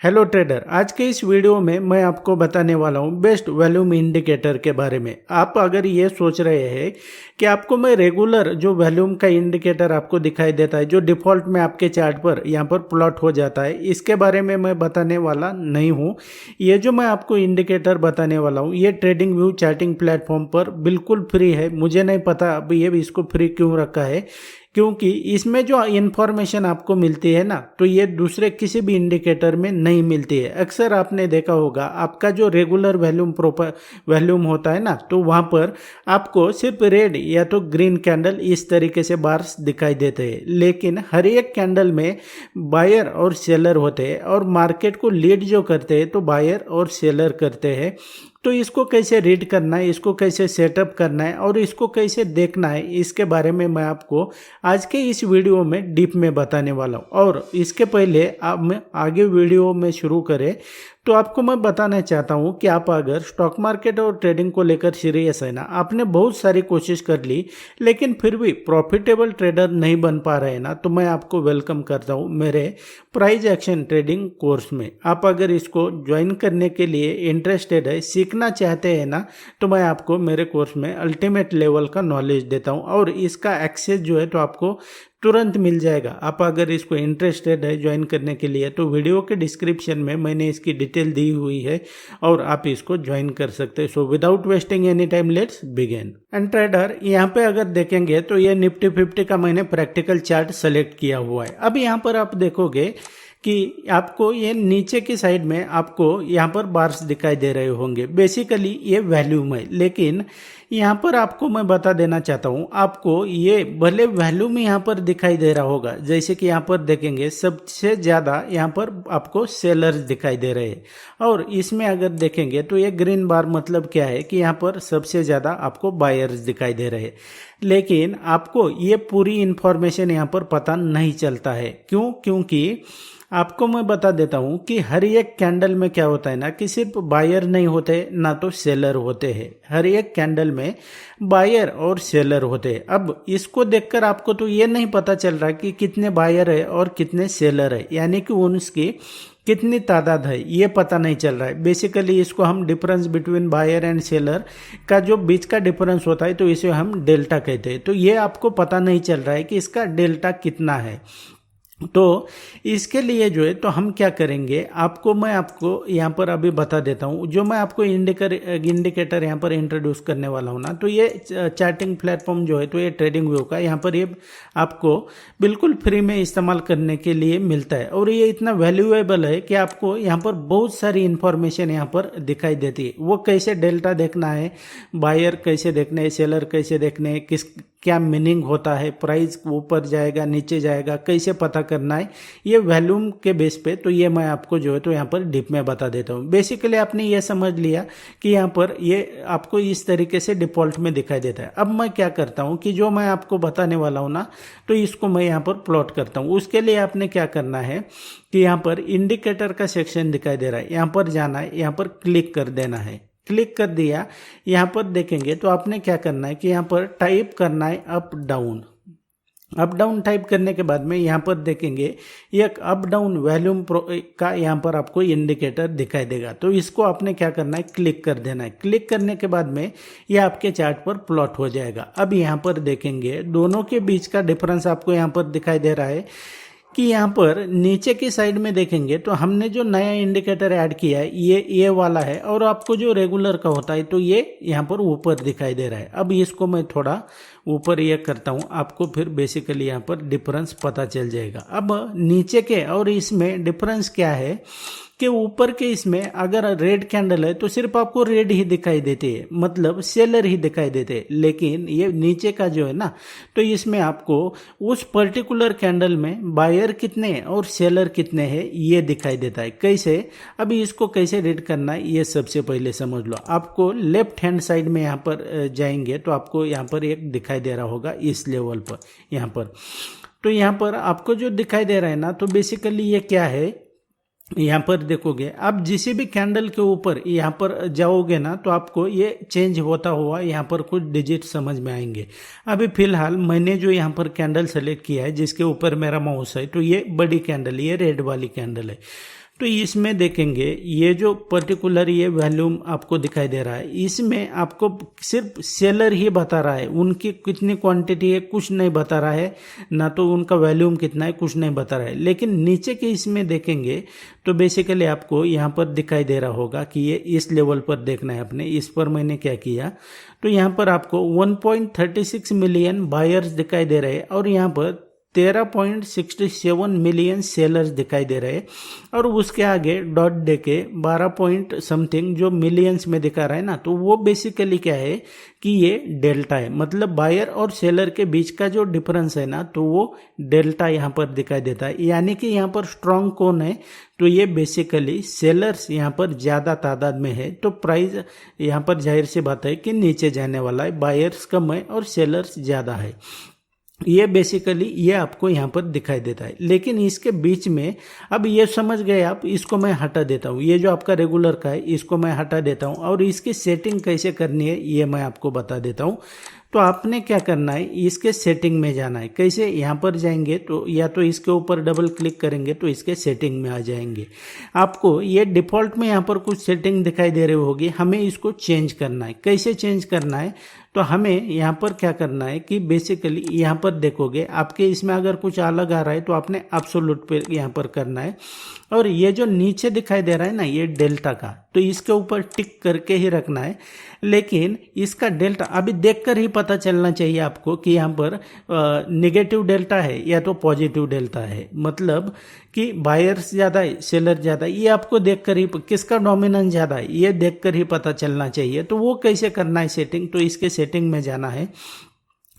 Hello trader, आज के इस वीडियो में मैं आपको बताने वाला हूँ बेस्ट वॉल्यूम इंडिकेटर के बारे में। आप अगर ये सोच रहे हैं कि आपको मैं रेगुलर जो वॉल्यूम का इंडिकेटर आपको दिखाई देता है, जो डिफ़ॉल्ट में आपके चार्ट पर यहाँ पर प्लॉट हो जाता है, इसके बारे में मैं बताने वाला नहीं हूँ। ये जो मैं आपको इंडिकेटर बताने वाला हूँ ये ट्रेडिंग व्यू चार्टिंग प्लेटफॉर्म पर बिल्कुल फ्री है। मुझे नहीं पता अभी ये इसको फ्री क्यों रखा है, क्योंकि इसमें जो इन्फॉर्मेशन आपको मिलती है ना, तो ये दूसरे किसी भी इंडिकेटर में नहीं मिलती है। अक्सर आपने देखा होगा आपका जो रेगुलर वॉल्यूम होता है ना, तो वहाँ पर आपको सिर्फ रेड या तो ग्रीन कैंडल इस तरीके से बार्स दिखाई देते हैं, लेकिन हर एक कैंडल में बायर और सेलर होते हैं और मार्केट को लीड जो करते हैं तो बायर और सेलर करते हैं। तो इसको कैसे रीड करना है, इसको कैसे सेटअप करना है और इसको कैसे देखना है, इसके बारे में मैं आपको आज के इस वीडियो में डीप में बताने वाला हूँ। और इसके पहले आप मैं आगे वीडियो में शुरू करें तो आपको मैं बताना चाहता हूँ कि आप अगर स्टॉक मार्केट और ट्रेडिंग को लेकर सीरियस है ना, आपने बहुत सारी कोशिश कर ली लेकिन फिर भी प्रॉफिटेबल ट्रेडर नहीं बन पा रहे ना, तो मैं आपको वेलकम करता हूँ मेरे प्राइस एक्शन ट्रेडिंग कोर्स में। आप अगर इसको ज्वाइन करने के लिए इंटरेस्टेड है, सीखना चाहते हैं ना, तो मैं आपको मेरे कोर्स में अल्टीमेट लेवल का नॉलेज देता हूँ और इसका एक्सेस जो है तो आपको तुरंत मिल जाएगा। आप अगर इसको इंटरेस्टेड है ज्वाइन करने के लिए तो वीडियो के डिस्क्रिप्शन में मैंने इसकी डिटेल दी हुई है और आप इसको ज्वाइन कर सकते हैं। So without wasting any time let's begin. And trader, यहाँ पे अगर देखेंगे तो ये निफ्टी 50 का मैंने प्रैक्टिकल चार्ट सेलेक्ट किया हुआ है। अब यहाँ पर आप देखोगे कि आपको ये नीचे की साइड में आपको यहाँ पर बार्स दिखाई दे रहे होंगे। बेसिकली ये वॉल्यूम है, लेकिन यहाँ पर आपको मैं बता देना चाहता हूँ, आपको ये भले वॉल्यूम यहाँ पर दिखाई दे रहा होगा, जैसे कि यहाँ पर देखेंगे सबसे ज़्यादा यहाँ पर आपको सेलर्स दिखाई दे रहे हैं और इसमें अगर देखेंगे तो ये ग्रीन बार मतलब क्या है कि यहाँ पर सबसे ज़्यादा आपको बायर्स दिखाई दे रहे हैं। लेकिन आपको ये पूरी इन्फॉर्मेशन यहाँ पर पता नहीं चलता है। क्योंकि आपको मैं बता देता हूं कि हर एक कैंडल में क्या होता है ना कि सिर्फ बायर नहीं होते ना तो सेलर होते हैं। हर एक कैंडल में बायर और सेलर होते हैं। अब इसको देखकर आपको तो ये नहीं पता चल रहा कि कितने बायर है और कितने सेलर है, यानी कि उनकी कितनी तादाद है ये पता नहीं चल रहा है। बेसिकली इसको हम difference between buyer and seller का जो बीच का डिफरेंस होता है तो इसे हम डेल्टा कहते हैं। तो ये आपको पता नहीं चल रहा है कि इसका डेल्टा कितना है। तो इसके लिए जो है तो हम क्या करेंगे, मैं आपको यहाँ पर अभी बता देता हूँ। जो मैं आपको इंडिकेटर यहाँ पर इंट्रोड्यूस करने वाला हूँ ना, तो ये चार्टिंग प्लेटफॉर्म जो है तो ये ट्रेडिंग व्यू का यहाँ पर ये आपको बिल्कुल फ्री में इस्तेमाल करने के लिए मिलता है और ये इतना वैल्यूएबल है कि आपको यहाँ पर बहुत सारी इंफॉर्मेशन यहाँ पर दिखाई देती है। वो कैसे डेल्टा देखना है, बायर कैसे देखना है, सेलर कैसे देखने हैं, क्या मीनिंग होता है, प्राइस ऊपर जाएगा नीचे जाएगा, कैसे पता करना है, ये वॉल्यूम के बेस पे तो ये मैं आपको जो है तो यहाँ पर डीप में बता देता हूँ। बेसिकली आपने ये समझ लिया कि यहाँ पर ये आपको इस तरीके से डिफॉल्ट में दिखाई देता है। अब मैं क्या करता हूँ कि जो मैं आपको बताने वाला हूँ ना, तो इसको मैं यहाँ पर प्लॉट करता हूँ। उसके लिए आपने क्या करना है कि यहाँ पर इंडिकेटर का सेक्शन दिखाई दे रहा है, यहाँ पर जाना है, यहाँ पर क्लिक कर देना है। क्लिक कर दिया, यहाँ पर देखेंगे तो आपने क्या करना है कि यहाँ पर टाइप करना है अप डाउन टाइप करने के बाद में यहाँ पर देखेंगे एक अप डाउन वॉल्यूम का यहाँ पर आपको इंडिकेटर दिखाई देगा। तो इसको आपने क्या करना है, क्लिक कर देना है। क्लिक करने के बाद में ये आपके चार्ट पर प्लॉट हो जाएगा। अब यहाँ पर देखेंगे दोनों के बीच का डिफरेंस आपको यहाँ पर दिखाई दे रहा है कि यहाँ पर नीचे की साइड में देखेंगे तो हमने जो नया इंडिकेटर ऐड किया है ये वाला है और आपको जो रेगुलर का होता है तो ये यहाँ पर ऊपर दिखाई दे रहा है। अब इसको मैं थोड़ा ऊपर ये करता हूँ, आपको फिर बेसिकली यहाँ पर डिफरेंस पता चल जाएगा। अब नीचे के और इसमें डिफरेंस क्या है कि ऊपर के इसमें अगर रेड कैंडल है तो सिर्फ आपको रेड ही दिखाई देती है, मतलब सेलर ही दिखाई देते हैं। लेकिन ये नीचे का जो है ना, तो इसमें आपको उस पर्टिकुलर कैंडल में बायर कितने और सेलर कितने हैं ये दिखाई देता है। कैसे, अभी इसको कैसे रीड करना है ये सबसे पहले समझ लो। आपको लेफ्ट हैंड साइड में यहाँ पर जाएंगे तो आपको यहाँ पर एक दिखाई दे रहा होगा इस लेवल पर, यहाँ पर। तो यहाँ पर आपको जो दिखाई दे रहा है ना, तो बेसिकली ये क्या है, यहाँ पर देखोगे आप जिस भी कैंडल के ऊपर यहाँ पर जाओगे ना तो आपको ये चेंज होता हुआ यहाँ पर कुछ डिजिट समझ में आएंगे। अभी फिलहाल मैंने जो यहाँ पर कैंडल सेलेक्ट किया है जिसके ऊपर मेरा माउस है, तो ये बड़ी कैंडल, ये रेड वाली कैंडल है। तो इसमें देखेंगे ये जो पर्टिकुलर ये वॉल्यूम आपको दिखाई दे रहा है, इसमें आपको सिर्फ सेलर ही बता रहा है, उनकी कितनी क्वांटिटी है कुछ नहीं बता रहा है, ना तो उनका वॉल्यूम कितना है कुछ नहीं बता रहा है। लेकिन नीचे के इसमें देखेंगे तो बेसिकली आपको यहाँ पर दिखाई दे रहा होगा कि ये इस लेवल पर देखना है अपने। इस पर मैंने क्या किया, तो यहाँ पर आपको 1.36 मिलियन बायर्स दिखाई दे रहे हैं और यहाँ पर 13.67 मिलियन सेलर्स दिखाई दे रहे हैं और उसके आगे डॉट देके 12 पॉइंट समथिंग जो मिलियंस में दिखा रहा है ना, तो वो बेसिकली क्या है कि ये डेल्टा है, मतलब बायर और सेलर के बीच का जो डिफरेंस है ना, तो वो डेल्टा यहाँ पर दिखाई देता है। यानी कि यहाँ पर स्ट्रांग कौन है, तो ये बेसिकली सेलर्स यहाँ पर ज़्यादा तादाद में है, तो प्राइस यहाँ पर जाहिर सी बात है कि नीचे जाने वाला है, बायर्स कम है और सेलर्स ज़्यादा है। ये बेसिकली ये आपको यहाँ पर दिखाई देता है। लेकिन इसके बीच में अब ये समझ गए आप, इसको मैं हटा देता हूँ, ये जो आपका रेगुलर का है इसको मैं हटा देता हूँ और इसकी सेटिंग कैसे करनी है ये मैं आपको बता देता हूँ। तो आपने क्या करना है, इसके सेटिंग में जाना है। कैसे, यहाँ पर जाएंगे तो या तो इसके ऊपर डबल क्लिक करेंगे तो इसके सेटिंग में आ जाएंगे। आपको ये डिफ़ॉल्ट में यहाँ पर कुछ सेटिंग दिखाई दे रही होगी, हमें इसको चेंज करना है। कैसे चेंज करना है, तो हमें यहाँ पर क्या करना है कि बेसिकली यहाँ पर देखोगे आपके इसमें अगर कुछ अलग आ रहा है तो आपने एब्सोल्यूट पे यहाँ पर करना है। और ये जो नीचे दिखाई दे रहा है ना ये डेल्टा का, तो इसके ऊपर टिक करके ही रखना है। लेकिन इसका डेल्टा अभी देखकर ही पता चलना चाहिए आपको कि यहाँ पर नेगेटिव डेल्टा है या तो पॉजिटिव डेल्टा है, मतलब कि बायर्स ज़्यादा है सेलर ज़्यादा है, ये आपको देखकर ही किसका डोमिनेंस ज़्यादा है ये देखकर ही पता चलना चाहिए। तो वो कैसे करना है सेटिंग, तो इसके सेटिंग में जाना है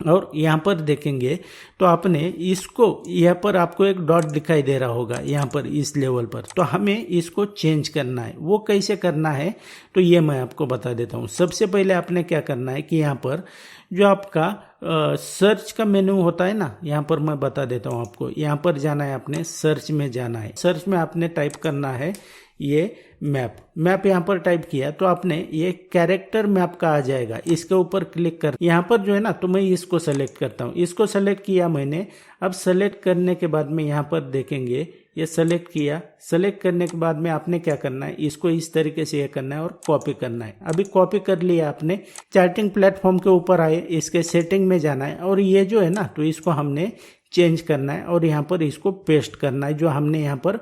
और यहाँ पर देखेंगे तो आपने इसको यहाँ पर आपको एक डॉट दिखाई दे रहा होगा यहाँ पर इस लेवल पर, तो हमें इसको चेंज करना है। वो कैसे करना है तो ये मैं आपको बता देता हूँ। सबसे पहले आपने क्या करना है कि यहाँ पर जो आपका सर्च का मेन्यू होता है ना, यहाँ पर मैं बता देता हूँ आपको। यहाँ पर जाना है, आपने सर्च में जाना है। सर्च में आपने टाइप करना है ये मैप यहाँ पर टाइप किया तो आपने ये कैरेक्टर मैप का आ जाएगा, इसके ऊपर क्लिक कर यहाँ पर जो है ना, तो मैं इसको सेलेक्ट करता हूँ। इसको सेलेक्ट किया मैंने। अब सेलेक्ट करने के बाद में यहाँ पर देखेंगे ये सेलेक्ट किया। सेलेक्ट करने के बाद में आपने क्या करना है, इसको इस तरीके से ये करना है और कॉपी करना है। अभी कॉपी कर लिया आपने, चार्टिंग प्लेटफॉर्म के ऊपर आए, इसके सेटिंग में जाना है और ये जो है ना, तो इसको हमने चेंज करना है और यहाँ पर इसको पेस्ट करना है जो हमने यहाँ पर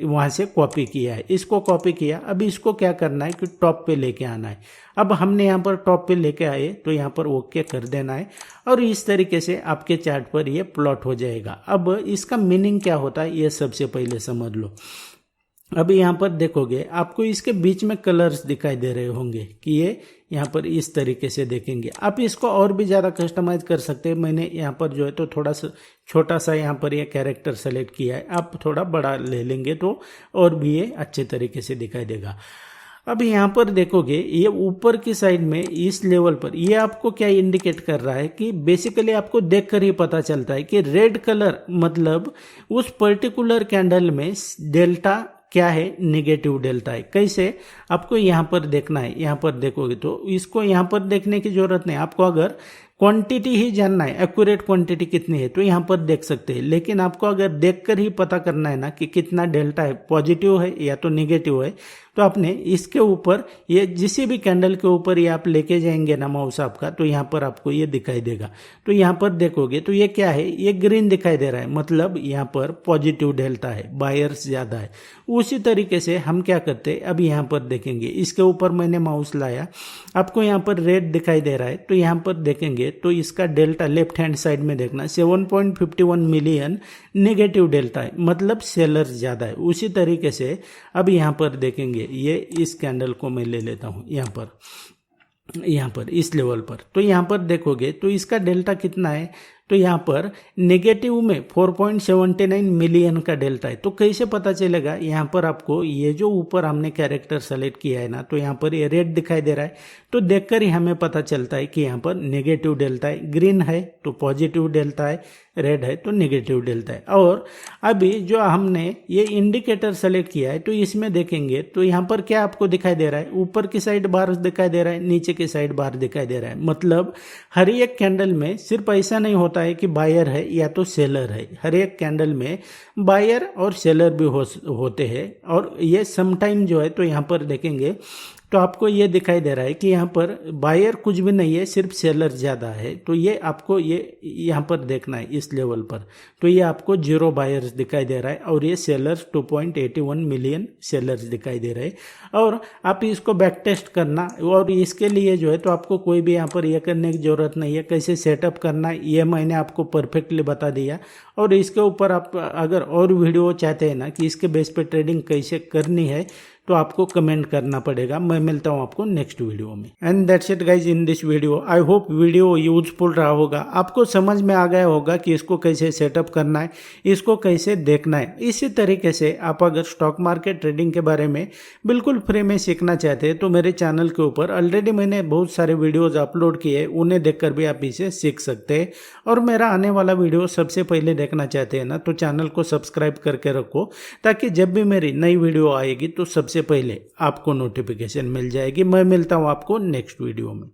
वहाँ से कॉपी किया है। इसको कॉपी किया, अब इसको क्या करना है कि टॉप पे लेके आना है। अब हमने यहाँ पर टॉप पे लेके आए तो यहाँ पर ओके कर देना है और इस तरीके से आपके चार्ट पर ये प्लॉट हो जाएगा। अब इसका मीनिंग क्या होता है ये सबसे पहले समझ लो। अभी यहाँ पर देखोगे आपको इसके बीच में कलर्स दिखाई दे रहे होंगे कि ये यहाँ पर इस तरीके से देखेंगे। आप इसको और भी ज़्यादा कस्टमाइज कर सकते हैं। मैंने यहाँ पर जो है तो थोड़ा सा छोटा सा यहाँ पर ये कैरेक्टर सेलेक्ट किया है, आप थोड़ा बड़ा ले लेंगे तो और भी ये अच्छे तरीके से दिखाई देगा। अब यहाँ पर देखोगे ये ऊपर की साइड में इस लेवल पर ये आपको क्या इंडिकेट कर रहा है कि बेसिकली आपको देखकर ही पता चलता है कि रेड कलर मतलब उस पर्टिकुलर कैंडल में डेल्टा क्या है, नेगेटिव डेल्टा है। कैसे, आपको यहाँ पर देखना है। यहाँ पर देखोगे तो इसको यहाँ पर देखने की जरूरत नहीं, आपको अगर क्वांटिटी ही जानना है, एक्यूरेट क्वांटिटी कितनी है तो यहाँ पर देख सकते हैं। लेकिन आपको अगर देखकर ही पता करना है ना कि कितना डेल्टा है, पॉजिटिव है या तो नेगेटिव है, तो आपने इसके ऊपर ये जिस भी कैंडल के ऊपर ये आप लेके जाएंगे ना माउस आपका, तो यहाँ पर आपको ये दिखाई देगा। तो यहाँ पर देखोगे तो ये क्या है, ये ग्रीन दिखाई दे रहा है, मतलब यहाँ पर पॉजिटिव डेल्टा है, बायर्स ज़्यादा है। उसी तरीके से हम क्या करते हैं, अब यहाँ पर देखेंगे इसके ऊपर मैंने माउस लाया, आपको यहाँ पर रेड दिखाई दे रहा है, तो यहाँ पर देखेंगे तो इसका डेल्टा लेफ्ट हैंड साइड में देखना 7.51 मिलियन नेगेटिव डेल्टा है, मतलब सेलर ज़्यादा है। उसी तरीके से अब यहाँ पर देखेंगे ये इस कैंडल को मैं ले लेता हूँ यहाँ पर इस लेवल पर, तो यहाँ पर देखोगे तो इसका डेल्टा कितना है, तो यहाँ पर नेगेटिव में 4.79 मिलियन का डेल्टा है। तो कैसे पता चलेगा, यहाँ पर आपको ये जो ऊपर हमने कैरेक्टर सेलेक्ट किया है ना, तो यहाँ पर ये रेड दिखाई दे रहा है, तो देखकर ही हमें पता चलता है कि यहाँ पर नेगेटिव डेल्टा है। ग्रीन है तो पॉजिटिव डेल्टा है, रेड है तो नेगेटिव डलता है। और अभी जो हमने ये इंडिकेटर सेलेक्ट किया है तो इसमें देखेंगे तो यहाँ पर क्या आपको दिखाई दे रहा है, ऊपर की साइड बार दिखाई दे रहा है, नीचे की साइड बार दिखाई दे रहा है। मतलब हर एक कैंडल में सिर्फ ऐसा नहीं होता है कि बायर है या तो सेलर है, हर एक कैंडल में बायर और सेलर भी होते हैं। और ये समटाइम जो है तो यहाँ पर देखेंगे तो आपको ये दिखाई दे रहा है कि यहाँ पर बायर कुछ भी नहीं है, सिर्फ सेलर ज़्यादा है। तो ये आपको ये यहाँ पर देखना है इस लेवल पर, तो ये आपको 0 बायर्स दिखाई दे रहा है और ये सेलर्स 2.81 मिलियन सेलर्स दिखाई दे रहे हैं। और आप इसको बैक टेस्ट करना, और इसके लिए जो है तो आपको कोई भी यहाँ पर ये करने की ज़रूरत नहीं है। कैसे सेटअप करना है ये मैंने आपको परफेक्टली बता दिया। और इसके ऊपर आप अगर और वीडियो चाहते हैं ना कि इसके बेस पे ट्रेडिंग कैसे करनी है तो आपको कमेंट करना पड़ेगा। मैं मिलता हूँ आपको नेक्स्ट वीडियो में। And that's it guys in this video. I hope video useful रहा होगा, आपको समझ में आ गया होगा कि इसको कैसे सेटअप करना है, इसको कैसे देखना है। इसी तरीके से आप अगर स्टॉक मार्केट ट्रेडिंग के बारे में बिल्कुल फ्री में सीखना चाहते हैं तो मेरे चैनल के ऊपर ऑलरेडी मैंने बहुत सारे वीडियोज़ अपलोड किए, उन्हें देखकर भी आप इसे सीख सकते हैं। और मेरा आने वाला वीडियो सबसे पहले देखना चाहते हैं ना तो चैनल को सब्सक्राइब करके रखो, ताकि जब भी मेरी नई वीडियो आएगी तो सबसे पहले आपको नोटिफिकेशन मिल जाएगी। मैं मिलता हूँ आपको नेक्स्ट वीडियो में।